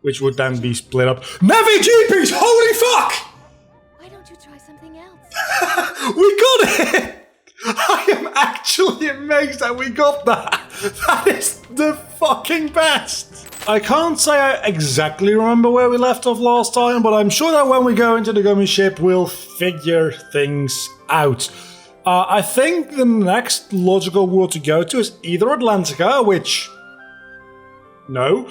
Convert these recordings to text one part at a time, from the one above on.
which would then be split up. Navi GPs, holy fuck! Why don't you try something else? We got it! I am actually amazed that we got that. That is the fucking best. I can't say I exactly remember where we left off last time, but I'm sure that when we go into the gummy ship, we'll figure things out. I think the next logical world to go to is either Atlantica, which... no,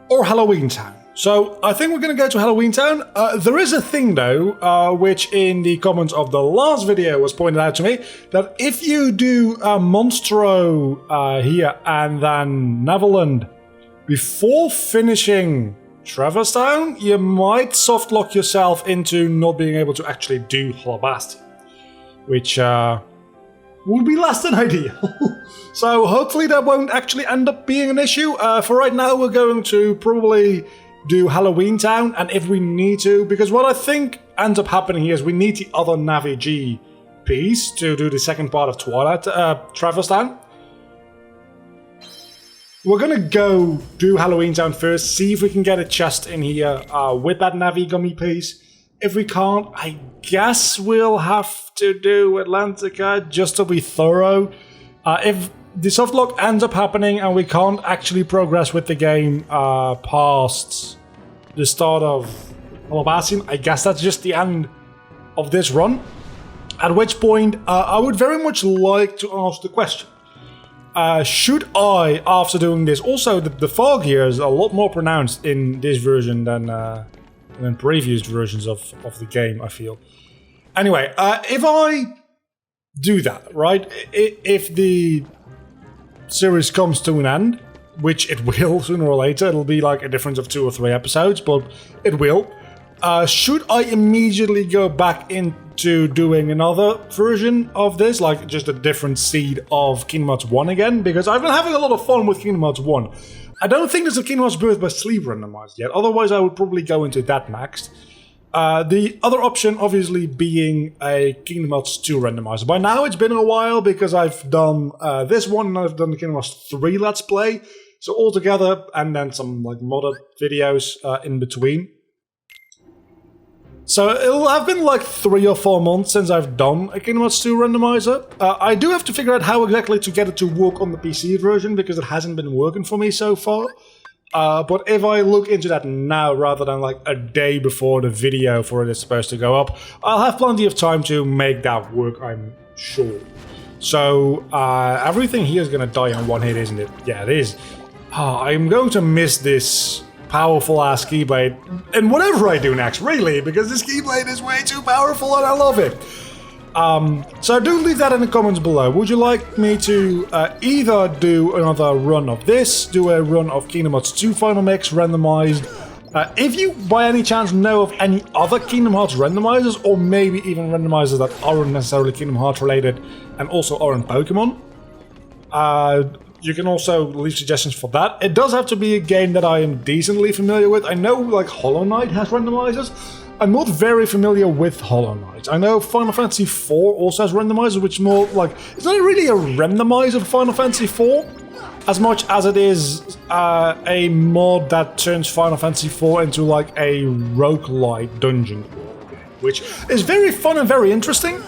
or Halloween Town. So I think we're going to go to Halloween Town. There is a thing though, which in the comments of the last video was pointed out to me, that if you do Monstro here and then Neverland before finishing Traverse Town, you might soft lock yourself into not being able to actually do Hollow Bastion, which would be less than ideal. So hopefully that won't actually end up being an issue. For right now, we're going to probably do Halloween Town, and if we need to, because what I think ends up happening here is we need the other Navi G piece to do the second part of Twilight Traverse Town. We're gonna go do Halloween Town first, see if we can get a chest in here with that Navi gummy piece. If we can't, I guess we'll have to do Atlantica just to be thorough. If the softlock ends up happening and we can't actually progress with the game past the start of Hollow Bastion, I guess that's just the end of this run. At which point, I would very much like to ask the question. Should I, after doing this, also the fog here is a lot more pronounced in this version than previous versions of the game, I feel. Anyway, if I do that, right, if the series comes to an end, which it will sooner or later, it'll be like a difference of 2 or 3 episodes, but it will. Should I immediately go back into doing another version of this, like just a different seed of Kingdom Hearts 1 again? Because I've been having a lot of fun with Kingdom Hearts 1. I don't think there's a Kingdom Hearts Birth by Sleep randomized yet, otherwise I would probably go into that next. The other option obviously being a Kingdom Hearts 2 randomizer. By now it's been a while because I've done this one and I've done the Kingdom Hearts 3 Let's Play. So all together, and then some like modded videos in between. So it'll have been like 3 or 4 months since I've done a Kingdom Hearts 2 randomizer. I do have to figure out how exactly to get it to work on the PC version because it hasn't been working for me so far. But if I look into that now rather than like a day before the video for it is supposed to go up, I'll have plenty of time to make that work, I'm sure. So everything here is going to die in one hit, isn't it? Yeah, it is. I'm going to miss this powerful ass keyblade and whatever I do next, really, because this keyblade is way too powerful and I love it. So do leave that in the comments below. Would you like me to either do another run of this, do a run of Kingdom Hearts 2 Final Mix randomized? If you by any chance know of any other Kingdom Hearts randomizers, or maybe even randomizers that aren't necessarily Kingdom Hearts related and also aren't Pokemon, you can also leave suggestions for that. It does have to be a game that I am decently familiar with. I know like Hollow Knight has randomizers. I'm not very familiar with Hollow Knight. I know Final Fantasy IV also has randomizers, which more like... it's not really a randomizer for Final Fantasy IV, as much as it is a mod that turns Final Fantasy IV into like a roguelite dungeon crawler game, which is very fun and very interesting.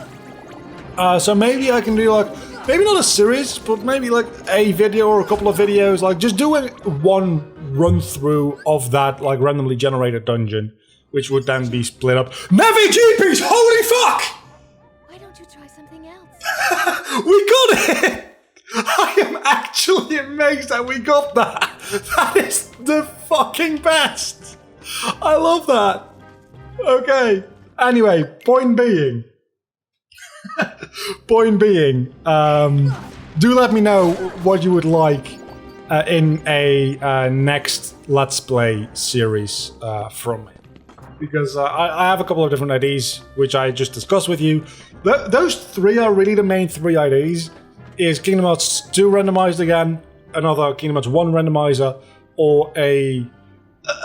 So maybe I can do like... maybe not a series, but maybe like a video or a couple of videos, like just doing one run through of that like randomly generated dungeon, which would then be split up. Navi GPs, holy fuck! Why don't you try something else? We got it! I am actually amazed that we got that. That is the fucking best. I love that. Okay. Anyway, point being, do let me know what you would like in a next Let's Play series from me. Because I have a couple of different IDs, which I just discussed with you. Those 3 are really the main 3 IDs. Is Kingdom Hearts 2 randomized again, another Kingdom Hearts 1 randomizer, or a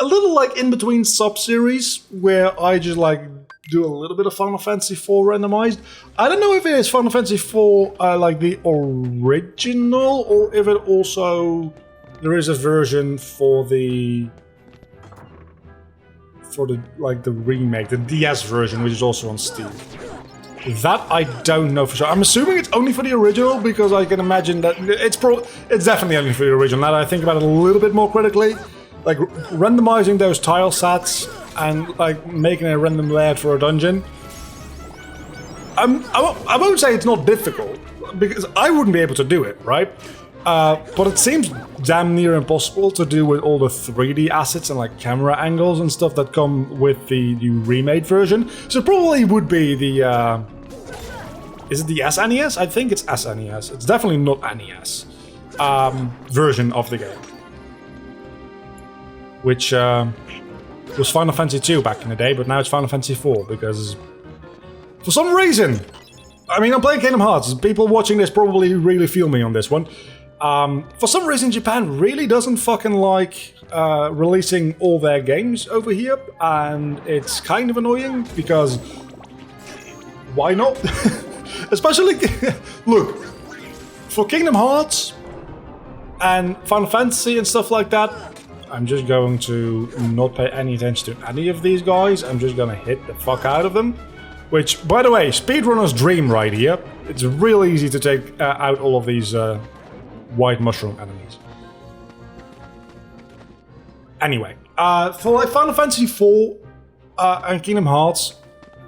little like in-between sub-series where I just like do a little bit of Final Fantasy IV randomized. I don't know if it is Final Fantasy IV like the original, or if it also... there is a version for the for the remake, the DS version, which is also on Steam. That I don't know for sure. I'm assuming it's only for the original because I can imagine that it's definitely only for the original. Now that I think about it a little bit more critically, like randomizing those tile sets and like making a random layout for a dungeon. I won't say it's not difficult because I wouldn't be able to do it, right? But it seems damn near impossible to do with all the 3D assets and like camera angles and stuff that come with the new remade version. So it probably would be the is it the SNES? I think it's SNES. It's definitely not NES version of the game, which was Final Fantasy II back in the day, but now it's Final Fantasy IV because for some reason, I mean, I'm playing Kingdom Hearts. People watching this probably really feel me on this one. For some reason, Japan really doesn't fucking like releasing all their games over here, and it's kind of annoying because why not? Especially, look, for Kingdom Hearts and Final Fantasy and stuff like that, I'm just going to not pay any attention to any of these guys. I'm just gonna hit the fuck out of them. Which, by the way, speedrunner's dream right here. It's real easy to take out all of these white mushroom enemies. Anyway, for like Final Fantasy IV and Kingdom Hearts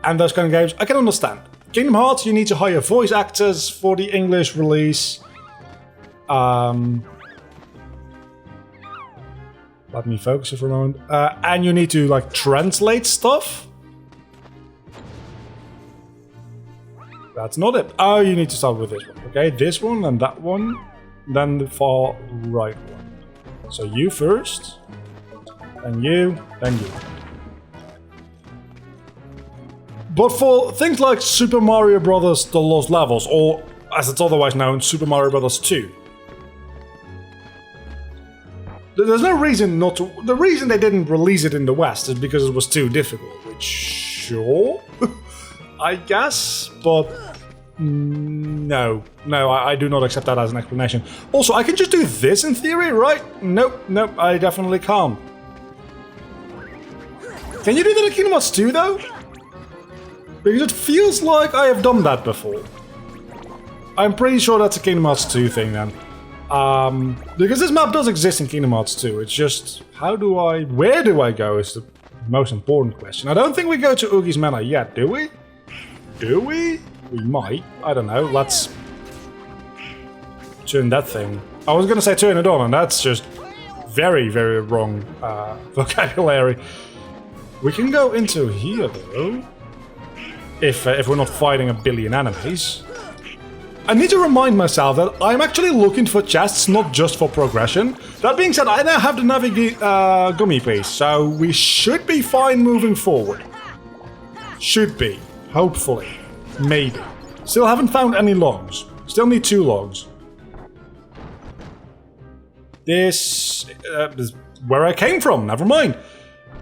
and those kind of games, I can understand. Kingdom Hearts, you need to hire voice actors for the English release. Let me focus for a moment. And you need to like translate stuff. That's not it. Oh, you need to start with this one. Okay, this one and that one. Then the far right one. So you first. Then you. Then you. But for things like Super Mario Bros. The Lost Levels, or as it's otherwise known, Super Mario Bros. 2. There's no reason not to... The reason they didn't release it in the West is because it was too difficult. Which, sure, I guess, but no, I do not accept that as an explanation. Also, I can just do this in theory, right? Nope, I definitely can't. Can you do that in Kingdom Hearts 2, though? Because it feels like I have done that before. I'm pretty sure that's a Kingdom Hearts 2 thing, then. Because this map does exist in Kingdom Hearts 2, it's just, where do I go is the most important question. I don't think we go to Oogie's Manor yet, do we? Do we? We might. I don't know. Let's turn that thing. I was gonna say turn it on, and that's just very, very wrong vocabulary. We can go into here, though. If we're not fighting a billion enemies. I need to remind myself that I'm actually looking for chests, not just for progression. That being said, I now have the gummy piece, so we should be fine moving forward. Should be. Hopefully. Maybe. Still haven't found any logs. Still need 2 logs. This is where I came from, never mind.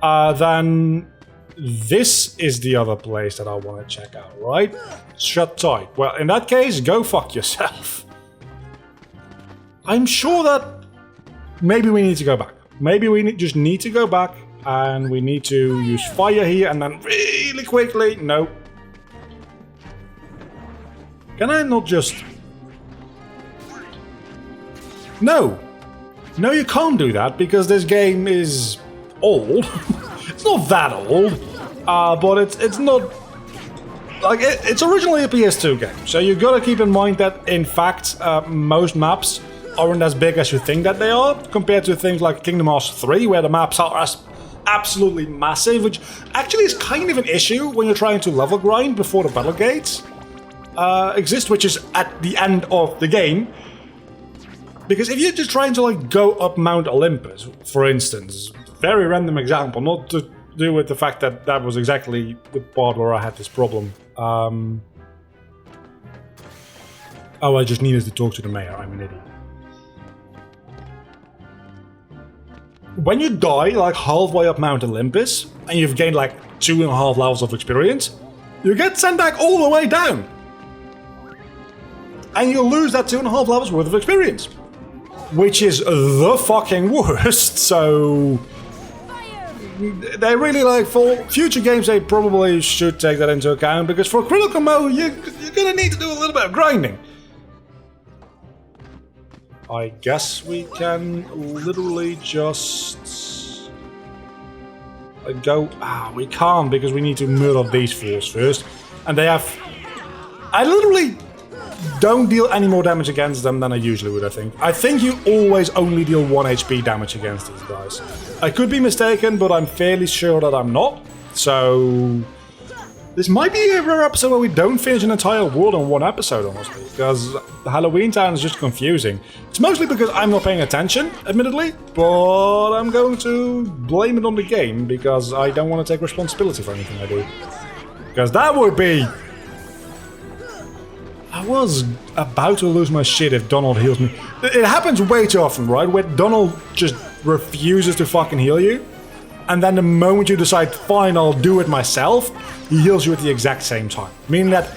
Then this is the other place that I want to check out, right? Shut tight. Well, in that case, go fuck yourself. I'm sure that maybe we need to go back. Maybe we just need to go back and we need to use fire here and then really quickly... No. Can I not just... No. No, you can't do that because this game is old. It's not that old, but it's not... Like, it's originally a PS2 game, so you gotta keep in mind that, in fact, most maps aren't as big as you think that they are, compared to things like Kingdom Hearts 3, where the maps are absolutely massive, which actually is kind of an issue when you're trying to level grind before the battle gates exist, which is at the end of the game. Because if you're just trying to, like, go up Mount Olympus, for instance, very random example, not to do with the fact that that was exactly the part where I had this problem. Oh, I just needed to talk to the mayor, I'm an idiot. When you die, like, halfway up Mount Olympus, and you've gained, like, 2.5 levels of experience, you get sent back all the way down. And you lose that 2.5 levels worth of experience. Which is the fucking worst, so... they really like, for future games, they probably should take that into account, because for critical mode, you're gonna need to do a little bit of grinding. I guess we can literally just go... we can't, because we need to murder these fools first. And they have... I literally don't deal any more damage against them than I usually would, I think. I think you always only deal 1 HP damage against these guys. I could be mistaken, but I'm fairly sure that I'm not. So... this might be a rare episode where we don't finish an entire world in one episode, honestly, because Halloween Town is just confusing. It's mostly because I'm not paying attention, admittedly, but I'm going to blame it on the game, because I don't want to take responsibility for anything I do. Because that would be... I was about to lose my shit if Donald heals me. It happens way too often, right? Where Donald just refuses to fucking heal you. And then the moment you decide, fine, I'll do it myself, he heals you at the exact same time. Meaning that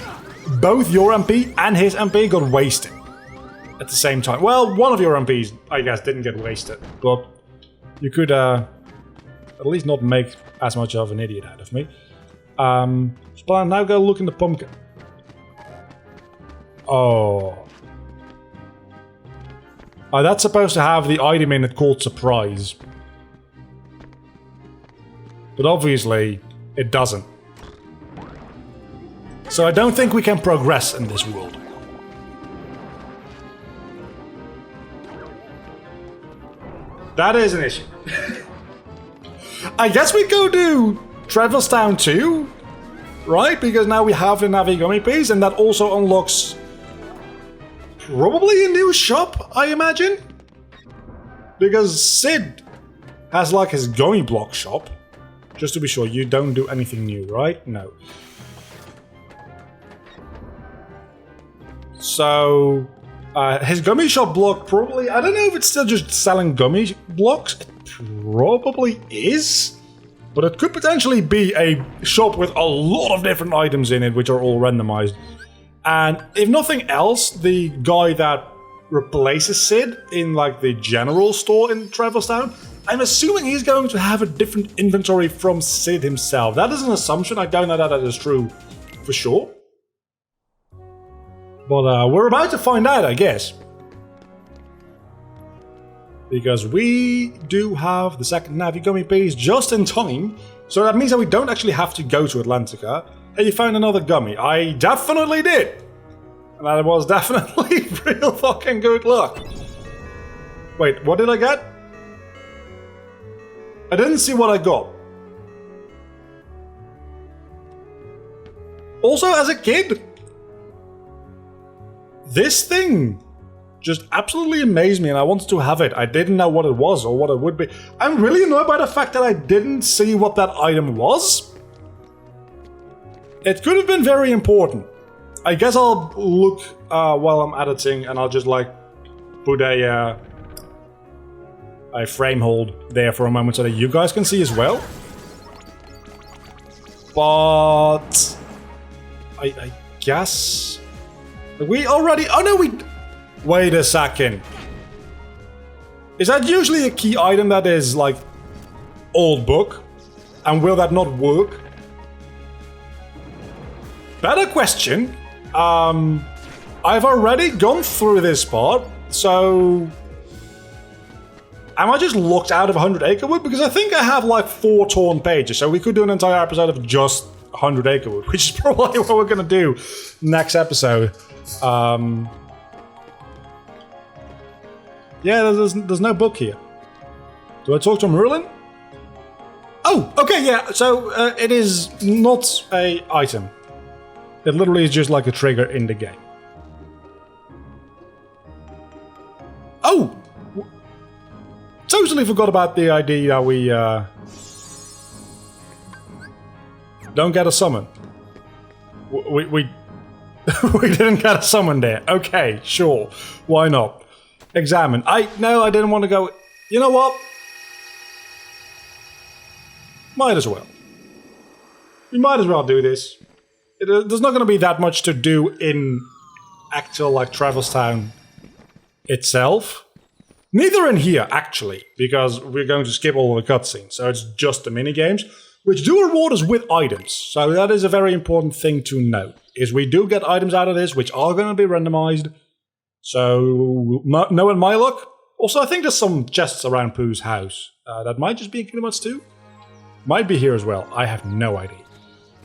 both your MP and his MP got wasted at the same time. Well, one of your MPs, I guess, didn't get wasted. But you could at least not make as much of an idiot out of me. So I'll now go look in the pumpkin. Oh. Oh, that's supposed to have the item in it called Surprise. But obviously, it doesn't. So I don't think we can progress in this world. That is an issue. I guess we go to Traverse Town 2, right? Because now we have the Navigami piece, and that also unlocks probably a new shop, I imagine? Because Sid has like his gummy block shop. Just to be sure, you don't do anything new, right? No. So, his gummy shop block probably... I don't know if it's still just selling gummy blocks. It probably is. But it could potentially be a shop with a lot of different items in it, which are all randomized. And if nothing else, the guy that replaces Sid in like the general store in Traverse Town, I'm assuming he's going to have a different inventory from Sid himself. That is an assumption. I don't know that that is true for sure. But we're about to find out, I guess. Because we do have the second Navigami piece just in time. So that means that we don't actually have to go to Atlantica. Hey, you found another gummy. I definitely did. And that was definitely real fucking good luck. Wait, what did I get? I didn't see what I got. Also, as a kid, this thing just absolutely amazed me and I wanted to have it. I didn't know what it was or what it would be. I'm really annoyed by the fact that I didn't see what that item was. It could have been very important. I guess I'll look while I'm editing and I'll just like put a frame hold there for a moment so that you guys can see as well. But I guess we already... Oh no, we... Wait a second. Is that usually a key item that is like old book? And will that not work? Better question. I've already gone through this part, so... Am I just locked out of 100 Acrewood? Because I think I have like 4 torn pages, so we could do an entire episode of just 100 Acrewood, which is probably what we're gonna do next episode. Yeah, there's no book here. Do I talk to Merlin? Oh, okay, yeah, so it is not a item. It literally is just like a trigger in the game. Oh! Totally forgot about the idea that we don't get a summon. We we didn't get a summon there. Okay, sure. Why not? Examine. No, I didn't want to go... You know what? Might as well. We might as well do this. There's not going to be that much to do in actual, like, Traverse Town itself. Neither in here, actually, because we're going to skip all the cutscenes. So it's just the minigames, which do reward us with items. So that is a very important thing to note, is we do get items out of this, which are going to be randomized. So, knowing my luck. Also, I think there's some chests around Pooh's house. That might just be in Kingdom Hearts 2. Might be here as well. I have no idea.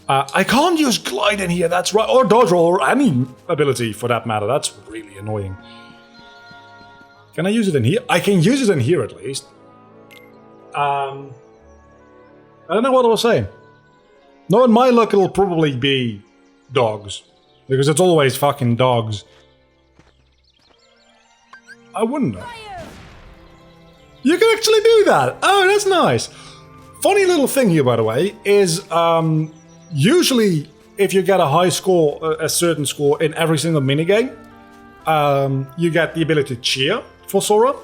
I can't use glide in here, that's right. Or dodge roll, or any ability for that matter. That's really annoying. Can I use it in here? I can use it in here at least. I don't know what I was saying. Knowing my luck, it'll probably be dogs. Because it's always fucking dogs. I wouldn't know. You can actually do that! Oh, that's nice! Funny little thing here, by the way, is usually if you get a high score, a certain score in every single minigame, you get the ability to cheer for Sora.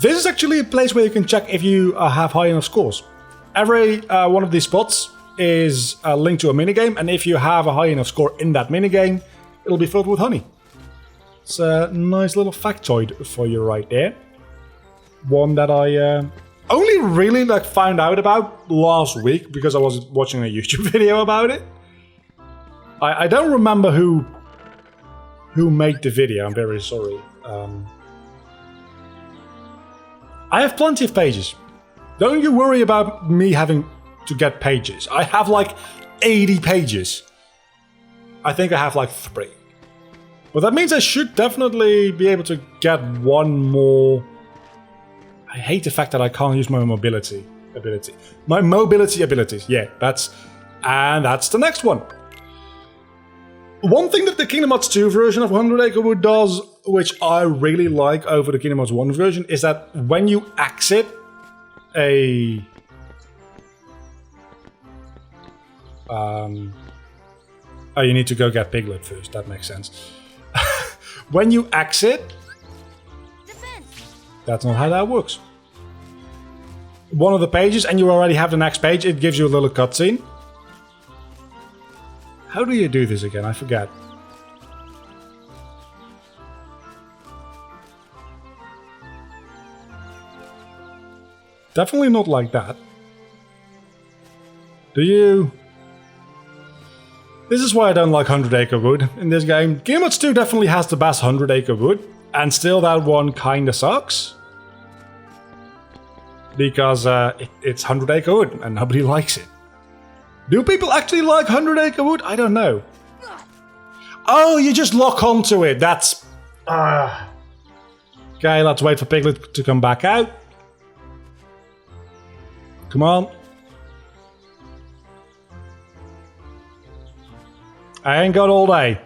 This is actually a place where you can check if you have high enough scores. Every one of these spots is linked to a minigame, and if you have a high enough score in that minigame, it'll be filled with honey. It's a nice little factoid for you right there. One that I only really found out about last week because I was watching a YouTube video about it. I don't remember who made the video. I'm very sorry. I have plenty of pages. Don't you worry about me having to get pages. I have like 80 pages. I think I have like 3. But that means I should definitely be able to get one more. I hate the fact that I can't use my mobility ability. My mobility abilities, yeah, that's the next one. One thing that the Kingdom Hearts 2 version of 100 Acre Wood does, which I really like over the Kingdom Hearts 1 version, is that when you exit a... Oh, you need to go get Piglet first, that makes sense. When you exit... That's not how that works. One of the pages, and you already have the next page, it gives you a little cutscene. How do you do this again? I forget. Definitely not like that. Do you... This is why I don't like 100 Acre Wood in this game. Kingdom Hearts 2 definitely has the best 100 Acre Wood, and still that one kinda sucks. Because it's 100 Acre Wood, and nobody likes it. Do people actually like 100 Acre Wood? I don't know. Oh, you just lock onto it. That's... Okay, let's wait for Piglet to come back out. Come on. I ain't got all day.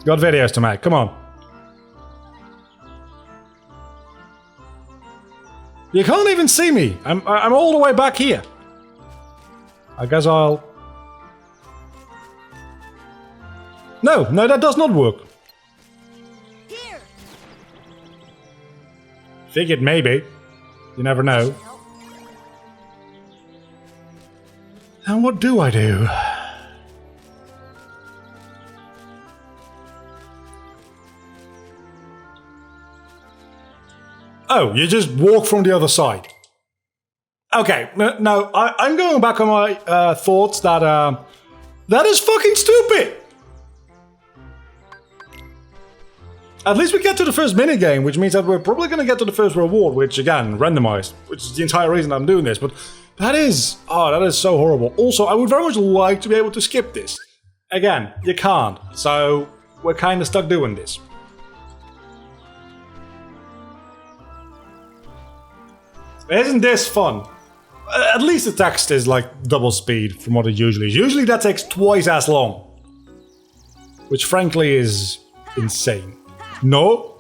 Got videos to make. Come on. You can't even see me. I'm all the way back here. I guess I'll... No, that does not work. Here. Figured maybe. You never know. And what do I do? Oh, you just walk from the other side. Okay, no, I'm going back on my thoughts that that is fucking stupid. At least we get to the first minigame, which means that we're probably going to get to the first reward, which again, randomized, which is the entire reason I'm doing this, but that is so horrible. Also, I would very much like to be able to skip this. Again, you can't, so we're kind of stuck doing this. Isn't this fun? At least the text is like double speed from what it usually is. Usually that takes twice as long. Which frankly is insane. No.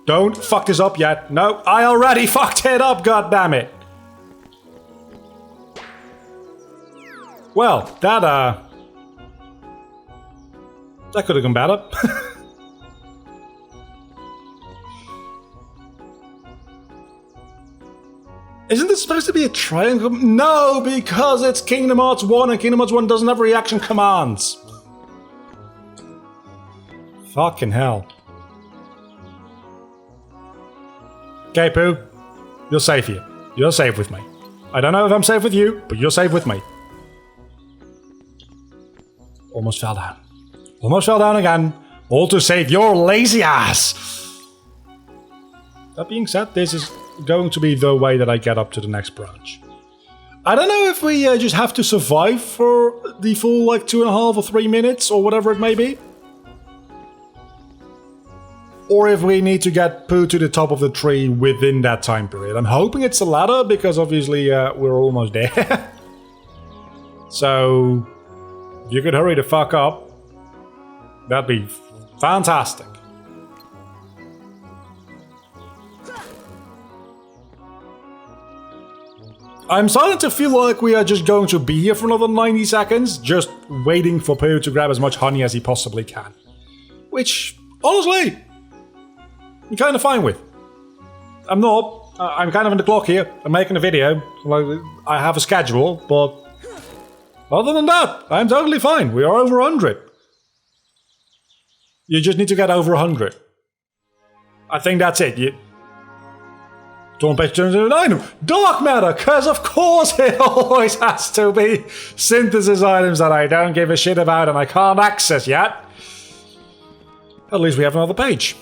Don't fuck this up yet. No, I already fucked it up, goddammit. Well, that could have gone better. Isn't this supposed to be a triangle? No, because it's Kingdom Hearts 1 and Kingdom Hearts 1 doesn't have reaction commands. Fucking hell. Okay, Pooh. You're safe here. You're safe with me. I don't know if I'm safe with you, but you're safe with me. Almost fell down. Almost fell down again. All to save your lazy ass. That being said, this is going to be the way that I get up to the next branch. I don't know if we just have to survive for the full like 2.5 or 3 minutes or whatever it may be. Or if we need to get Pooh to the top of the tree within that time period. I'm hoping it's the latter because obviously we're almost there. So if you could hurry the fuck up, that'd be fantastic. I'm starting to feel like we are just going to be here for another 90 seconds, just waiting for Pooh to grab as much honey as he possibly can. Which, honestly, I'm kind of fine with. I'm not. I'm kind of in the clock here. I'm making a video. Like, I have a schedule, but other than that, I'm totally fine. We are over 100. You just need to get over 100. I think that's it. Torn page turns into an item. Dark matter, because of course it always has to be synthesis items that I don't give a shit about and I can't access yet. At least we have another page.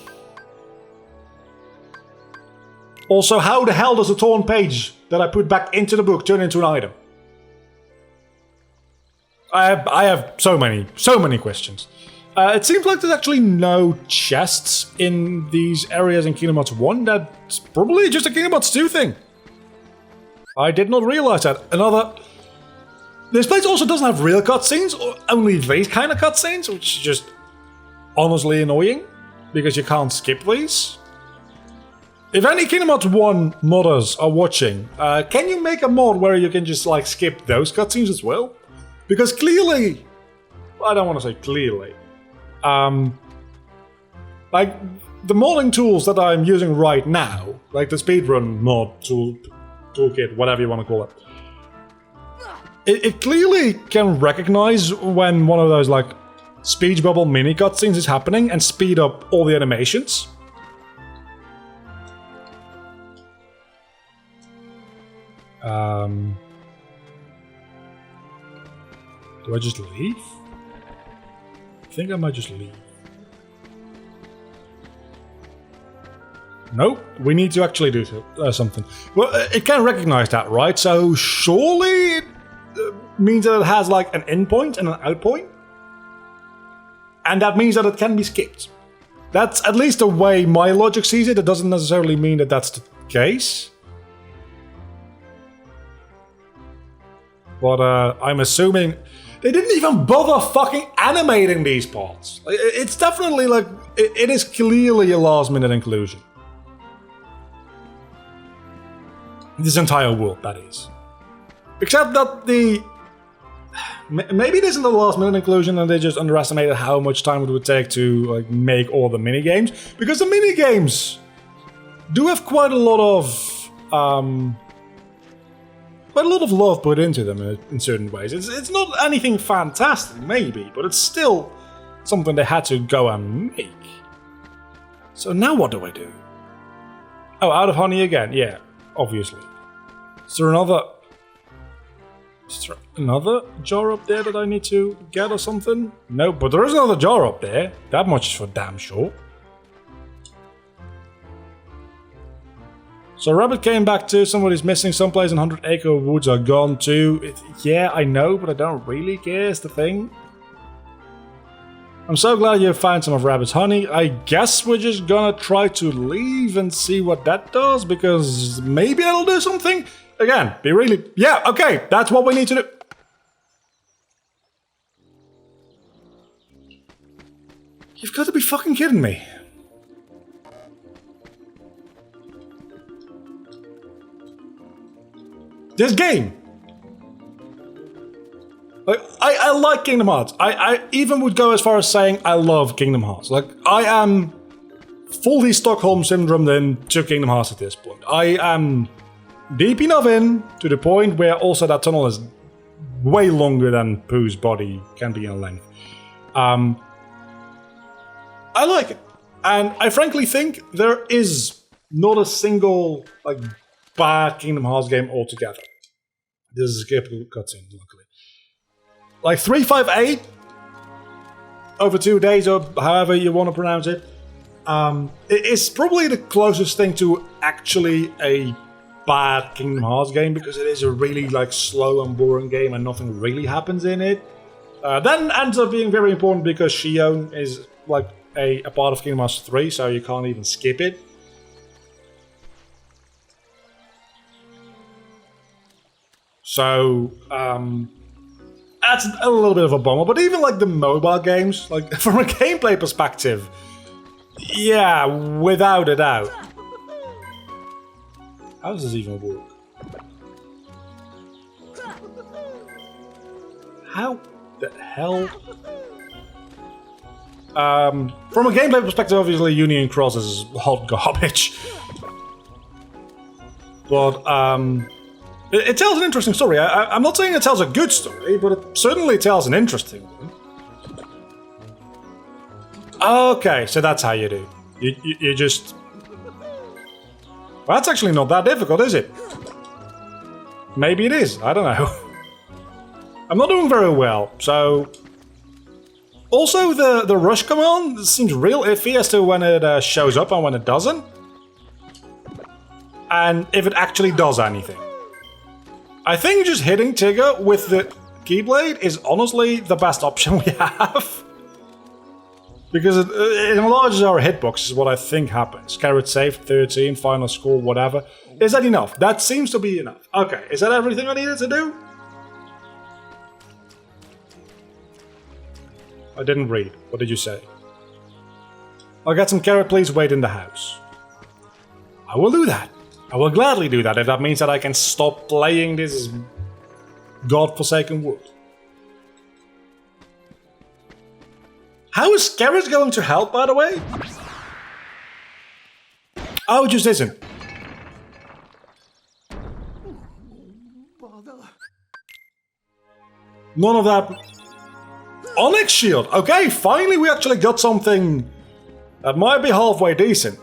Also, how the hell does a torn page that I put back into the book turn into an item? I have so many questions. It seems like there's actually no chests in these areas in Kingdom Hearts 1. That's probably just a Kingdom Hearts 2 thing. I did not realize that. This place also doesn't have real cutscenes, or only these kind of cutscenes, which is just honestly annoying, because you can't skip these. If any Kingdom Hearts 1 modders are watching, can you make a mod where you can just like skip those cutscenes as well? Because clearly, I don't want to say clearly, like the modding tools that I'm using right now, like the speedrun mod toolkit, whatever you want to call it, it clearly can recognize when one of those like speech bubble mini cutscenes is happening and speed up all the animations. Do I just leave? I think I might just leave. Nope, we need to actually do something. Well, it can recognize that, right? So surely it means that it has like an endpoint and an outpoint? And that means that it can be skipped. That's at least the way my logic sees it. It doesn't necessarily mean that that's the case. But I'm assuming they didn't even bother fucking animating these parts. It's definitely like, it is clearly a last minute inclusion. This entire world, that is. Except that maybe it isn't a last minute inclusion and they just underestimated how much time it would take to like make all the minigames. Because the minigames do have quite a lot of love put into them in certain ways. It's not anything fantastic, maybe, but it's still something they had to go and make. So now what do I do? Oh, out of honey again, yeah, obviously. Is there another jar up there that I need to get or something? No, but there is another jar up there. That much is for damn sure. So Rabbit came back to somebody's missing someplace and 100 Acre Woods are gone too. Yeah, I know, but I don't really care is the thing. I'm so glad you found some of Rabbit's honey. I guess we're just gonna try to leave and see what that does, because maybe that'll do something. Again, be really... Yeah, okay, that's what we need to do. You've got to be fucking kidding me. This game. Like, I like Kingdom Hearts. I even would go as far as saying I love Kingdom Hearts. Like, I am fully Stockholm Syndrome into Kingdom Hearts at this point. I am deep enough in to the point where also that tunnel is way longer than Pooh's body can be in length. I like it. And I frankly think there is not a single like bad Kingdom Hearts game altogether. This is a skippable cutscene, luckily. Like 358 over 2 days, or however you want to pronounce it. It's probably the closest thing to actually a bad Kingdom Hearts game, because it is a really like slow and boring game and nothing really happens in it. Then ends up being very important because Shion is like a part of Kingdom Hearts 3, so you can't even skip it. So that's a little bit of a bummer. But even like the mobile games, like from a gameplay perspective, yeah, without a doubt. How does this even work? How the hell? From a gameplay perspective, obviously Union Cross is hot garbage. But it tells an interesting story. I'm not saying it tells a good story, but it certainly tells an interesting one. Okay, so that's how you do. You just... Well, that's actually not that difficult, is it? Maybe it is. I don't know. I'm not doing very well, so... Also, the rush command seems real iffy as to when it shows up and when it doesn't. And if it actually does anything. I think just hitting Tigger with the keyblade is honestly the best option we have. Because it enlarges our hitbox, is what I think happens. Carrot saved, 13, final score, whatever. Is that enough? That seems to be enough. Okay, is that everything I needed to do? I didn't read. What did you say? I'll get some carrot, please wait in the house. I will do that. I will gladly do that if that means that I can stop playing this godforsaken wood. How is Carrot going to help, by the way? Oh, it just isn't. None of that. Onyx Shield. Okay, finally we actually got something that might be halfway decent.